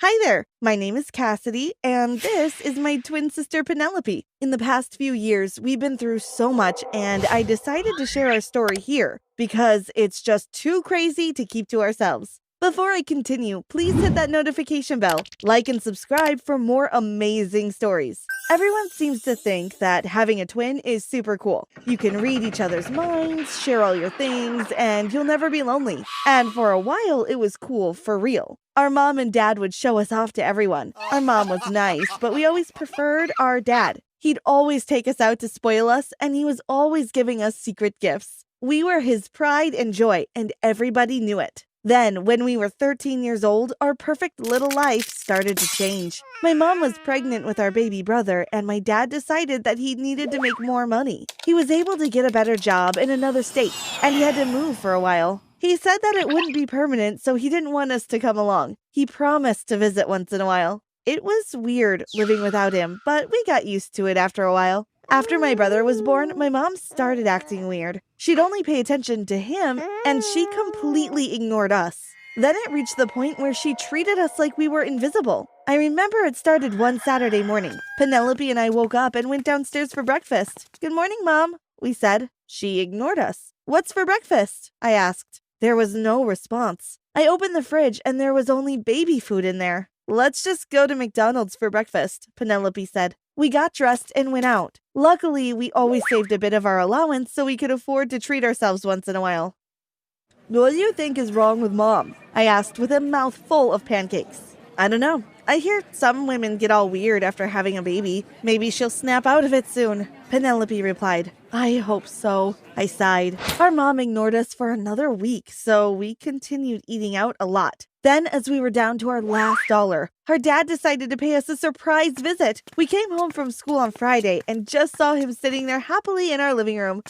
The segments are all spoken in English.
Hi there, my name is Cassidy, and this is my twin sister Penelope. In the past few years, we've been through so much, and I decided to share our story here because it's just too crazy to keep to ourselves. Before I continue, please hit that notification bell, like and subscribe for more amazing stories. Everyone seems to think that having a twin is super cool. You can read each other's minds, share all your things, and you'll never be lonely. And for a while, it was cool for real. Our mom and dad would show us off to everyone. Our mom was nice, but we always preferred our dad. He'd always take us out to spoil us, and he was always giving us secret gifts. We were his pride and joy, and everybody knew it. Then, when we were 13 years old, our perfect little life started to change. My mom was pregnant with our baby brother, and my dad decided that he needed to make more money. He was able to get a better job in another state, and he had to move for a while. He said that it wouldn't be permanent, so he didn't want us to come along. He promised to visit once in a while. It was weird living without him, but we got used to it after a while. After my brother was born, my mom started acting weird. She'd only pay attention to him, and she completely ignored us. Then it reached the point where she treated us like we were invisible. I remember it started one Saturday morning. Penelope and I woke up and went downstairs for breakfast. "Good morning, Mom," we said. She ignored us. "What's for breakfast?" I asked. There was no response. I opened the fridge and there was only baby food in there. "Let's just go to McDonald's for breakfast," Penelope said. We got dressed and went out. Luckily, we always saved a bit of our allowance so we could afford to treat ourselves once in a while. "What do you think is wrong with Mom?" I asked with a mouth full of pancakes. "I don't know. I hear some women get all weird after having a baby. Maybe she'll snap out of it soon," Penelope replied. "I hope so," I sighed. Our mom ignored us for another week, so we continued eating out a lot. Then, as we were down to our last dollar, our dad decided to pay us a surprise visit. We came home from school on Friday and just saw him sitting there happily in our living room.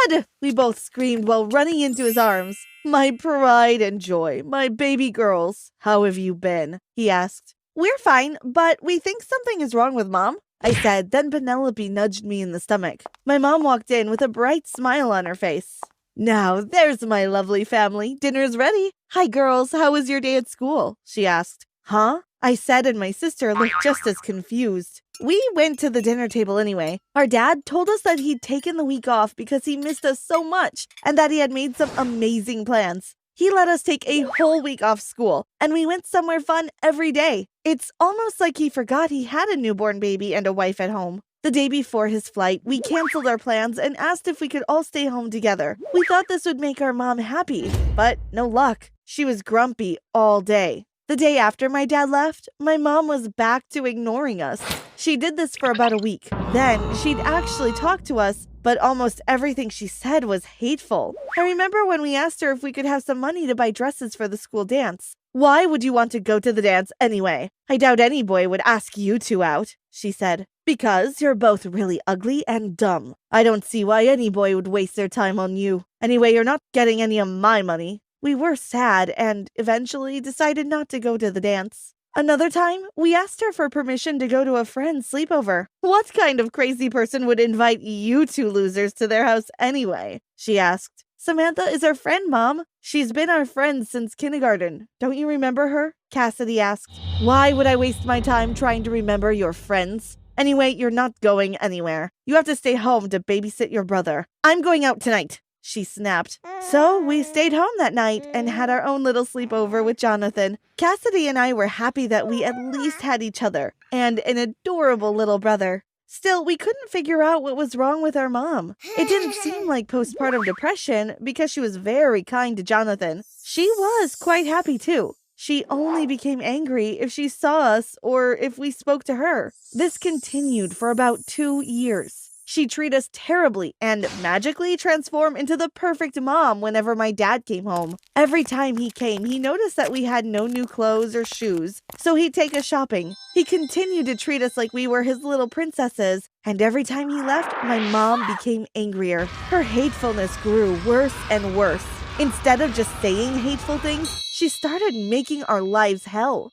"Dad!" we both screamed while running into his arms. "My pride and joy, my baby girls. How have you been?" he asked. "We're fine, but we think something is wrong with Mom," I said. Then Penelope nudged me in the stomach. My mom walked in with a bright smile on her face. "Now, there's my lovely family. Dinner's ready. Hi, girls. How was your day at school?" she asked. "Huh?" I said, and my sister looked just as confused. We went to the dinner table anyway. Our dad told us that he'd taken the week off because he missed us so much and that he had made some amazing plans. He let us take a whole week off school, and we went somewhere fun every day. It's almost like he forgot he had a newborn baby and a wife at home. The day before his flight, we canceled our plans and asked if we could all stay home together. We thought this would make our mom happy, but no luck. She was grumpy all day. The day after my dad left, my mom was back to ignoring us. She did this for about a week. Then she'd actually talk to us, but almost everything she said was hateful. I remember when we asked her if we could have some money to buy dresses for the school dance. "Why would you want to go to the dance anyway? I doubt any boy would ask you two out," she said. "Because you're both really ugly and dumb. I don't see why any boy would waste their time on you. Anyway, you're not getting any of my money." We were sad and eventually decided not to go to the dance. Another time, we asked her for permission to go to a friend's sleepover. "What kind of crazy person would invite you two losers to their house anyway?" she asked. "Samantha is our friend, Mom. She's been our friend since kindergarten. Don't you remember her?" Cassidy asked. "Why would I waste my time trying to remember your friends? Anyway, you're not going anywhere. You have to stay home to babysit your brother." "I'm going out tonight," she snapped. So we stayed home that night and had our own little sleepover with Jonathan. Cassidy and I were happy that we at least had each other and an adorable little brother. Still, we couldn't figure out what was wrong with our mom. It didn't seem like postpartum depression because she was very kind to Jonathan. She was quite happy too. She only became angry if she saw us or if we spoke to her. This continued for about 2 years. She'd treat us terribly and magically transform into the perfect mom whenever my dad came home. Every time he came, he noticed that we had no new clothes or shoes, so he'd take us shopping. He continued to treat us like we were his little princesses, and every time he left, my mom became angrier. Her hatefulness grew worse and worse. Instead of just saying hateful things, she started making our lives hell.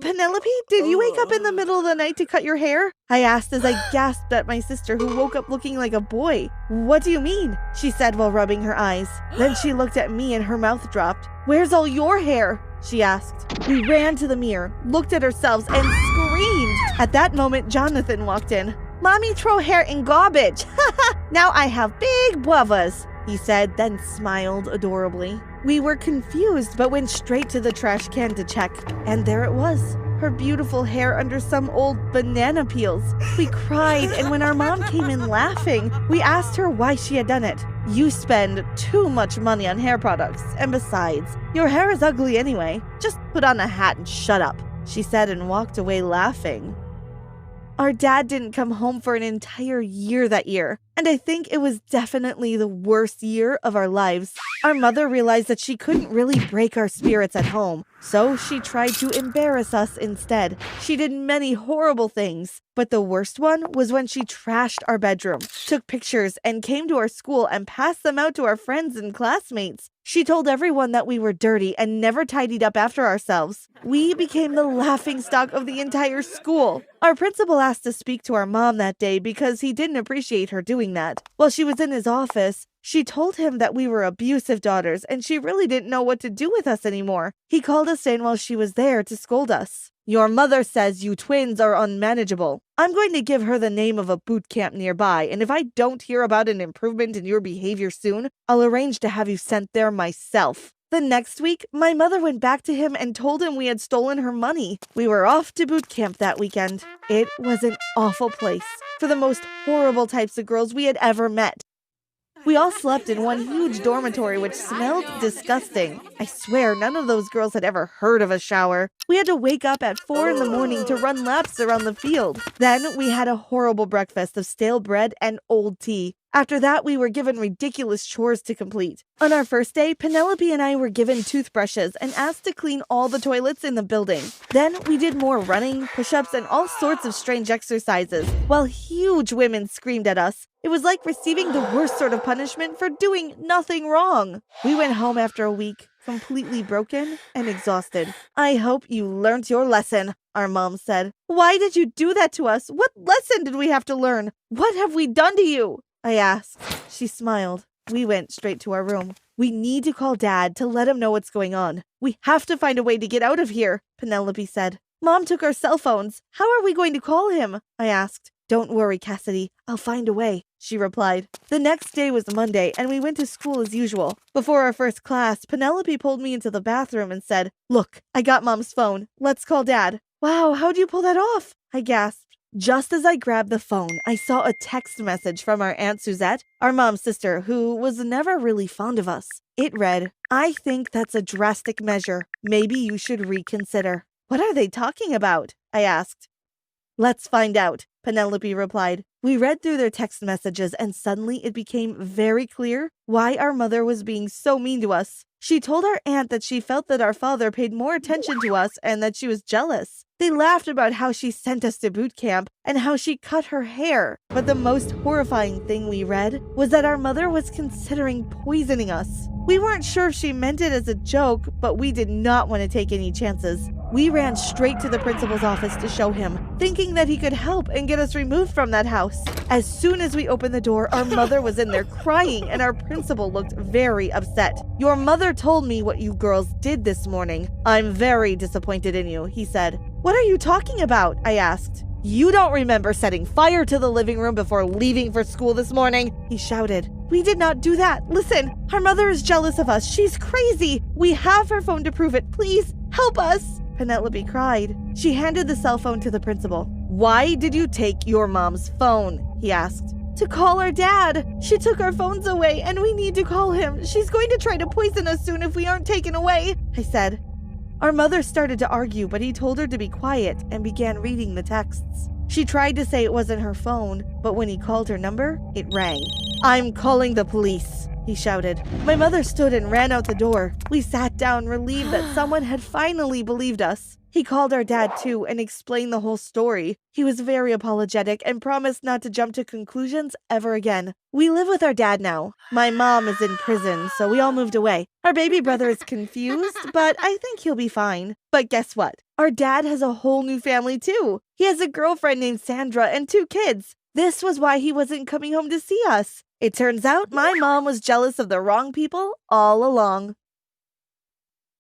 Penelope, did you wake up in the middle of the night to cut your hair?" I asked as I gasped at my sister, who woke up looking like a boy. "What do you mean?" she said while rubbing her eyes. Then she looked at me and her mouth dropped. "Where's all your hair?" she asked. We ran to the mirror, looked at ourselves, and screamed. At that moment, Jonathan walked in. "Mommy throw hair in garbage. Now I have big boavas," he said, then smiled adorably. We were confused, but went straight to the trash can to check. And there it was, her beautiful hair under some old banana peels. We cried, and when our mom came in laughing, we asked her why she had done it. "You spend too much money on hair products, and besides, your hair is ugly anyway. Just put on a hat and shut up," she said and walked away laughing. Our dad didn't come home for an entire year that year, and I think it was definitely the worst year of our lives. Our mother realized that she couldn't really break our spirits at home, so she tried to embarrass us instead. She did many horrible things, but the worst one was when she trashed our bedroom, took pictures, and came to our school and passed them out to our friends and classmates. She told everyone that we were dirty and never tidied up after ourselves. We became the laughingstock of the entire school. Our principal asked to speak to our mom that day because he didn't appreciate her doing that. While she was in his office, she told him that we were abusive daughters and she really didn't know what to do with us anymore. He called us in while she was there to scold us. "Your mother says you twins are unmanageable. I'm going to give her the name of a boot camp nearby, and if I don't hear about an improvement in your behavior soon, I'll arrange to have you sent there myself." The next week, my mother went back to him and told him we had stolen her money. We were off to boot camp that weekend. It was an awful place for the most horrible types of girls we had ever met. We all slept in one huge dormitory which smelled disgusting. I swear none of those girls had ever heard of a shower. We had to wake up at 4 in the morning to run laps around the field. Then we had a horrible breakfast of stale bread and old tea. After that, we were given ridiculous chores to complete. On our first day, Penelope and I were given toothbrushes and asked to clean all the toilets in the building. Then we did more running, push-ups, and all sorts of strange exercises, while huge women screamed at us. It was like receiving the worst sort of punishment for doing nothing wrong. We went home after a week, completely broken and exhausted. "I hope you learned your lesson," our mom said. "Why did you do that to us? What lesson did we have to learn? What have we done to you?" I asked. She smiled. We went straight to our room. "We need to call Dad to let him know what's going on. We have to find a way to get out of here," Penelope said. "Mom took our cell phones. How are we going to call him?" I asked. "Don't worry, Cassidy. I'll find a way," she replied. The next day was Monday, and we went to school as usual. Before our first class, Penelope pulled me into the bathroom and said, "Look, I got Mom's phone. Let's call Dad." "Wow, how'd you pull that off?" I gasped. Just as I grabbed the phone, I saw a text message from our Aunt Suzette, our mom's sister, who was never really fond of us. It read, "I think that's a drastic measure. Maybe you should reconsider." "What are they talking about?" I asked. "Let's find out," Penelope replied. We read through their text messages and suddenly it became very clear why our mother was being so mean to us. She told our aunt that she felt that our father paid more attention to us and that she was jealous. They laughed about how she sent us to boot camp and how she cut her hair. But the most horrifying thing we read was that our mother was considering poisoning us. We weren't sure if she meant it as a joke, but we did not want to take any chances. We ran straight to the principal's office to show him, thinking that he could help and get us removed from that house. As soon as we opened the door, our mother was in there crying and our principal looked very upset. "Your mother told me what you girls did this morning. I'm very disappointed in you," he said. "What are you talking about?" I asked. "You don't remember setting fire to the living room before leaving for school this morning?" he shouted. "We did not do that. Listen, our mother is jealous of us. She's crazy. We have her phone to prove it. Please, help us," Penelope cried. She handed the cell phone to the principal. "Why did you take your mom's phone?" he asked. "To call our dad. She took our phones away and we need to call him. She's going to try to poison us soon if we aren't taken away," I said. Our mother started to argue, but he told her to be quiet and began reading the texts. She tried to say it wasn't her phone, but when he called her number, it rang. "I'm calling the police," he shouted. My mother stood and ran out the door. We sat down, relieved that someone had finally believed us. He called our dad too and explained the whole story. He was very apologetic and promised not to jump to conclusions ever again. We live with our dad now. My mom is in prison, so we all moved away. Our baby brother is confused, but I think he'll be fine. But guess what? Our dad has a whole new family too. He has a girlfriend named Sandra and 2 kids. This was why he wasn't coming home to see us. It turns out my mom was jealous of the wrong people all along.